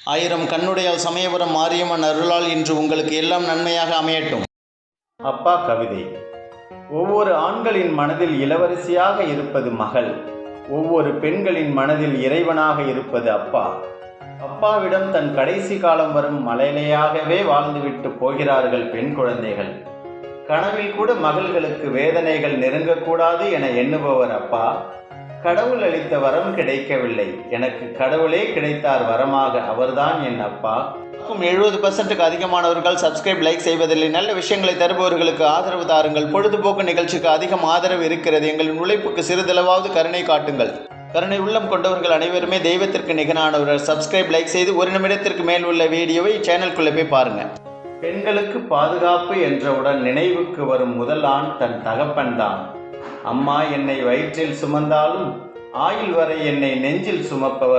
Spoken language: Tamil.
ஆயிரம் கண்ணுடையால் சமயபுரம் மாரியம்மன் அருளால் இன்று உங்களுக்கு எல்லாம் நன்மையாக அமையட்டும். அப்பா கவிதை. ஒவ்வொரு ஆண்களின் மனதில் இளவரசியாக இருப்பது மகள், ஒவ்வொரு பெண்களின் மனதில் இறைவனாக இருப்பது அப்பா. அப்பாவிடம் தன் கடைசி காலம் வரும் மலையிலேயாகவே வாழ்ந்துவிட்டு போகிறார்கள் பெண் குழந்தைகள். கனவில் கூட மகள்களுக்கு வேதனைகள் நெருங்கக்கூடாது என எண்ணுபவர் அப்பா. கடவுள் அளித்த வரம் கிடைக்கவில்லை, எனக்கு கடவுளே கிடைத்தார் வரமாக, அவர்தான் என் அப்பா. 70%க்கு அதிகமானவர்கள் சப்ஸ்கிரைப், லைக் செய்வதில்லை. நல்ல விஷயங்களை தருபவர்களுக்கு ஆதரவு தாருங்கள். பொழுதுபோக்கு நிகழ்ச்சிக்கு அதிகம் ஆதரவு இருக்கிறது. எங்களின் உழைப்புக்கு சிறிதளவாவது கருணை காட்டுங்கள். கருணை உள்ளம் கொண்டவர்கள் அனைவருமே தெய்வத்திற்கு நிகரானவர்கள். சப்ஸ்கிரைப், லைக் செய்து 1 நிமிடத்திற்கு மேல் உள்ள வீடியோவை சேனலுக்குள்ளே போய் பாருங்க. பெண்களுக்கு பாதுகாப்பு என்றவுடன் நினைவுக்கு வரும் முதல் ஆண் தன் தகப்பன்தான். அம்மா என்னை வயிற்றில் சுமந்தாலும் ஆயுள் வரை என்னை நெஞ்சில் சுமப்பவர்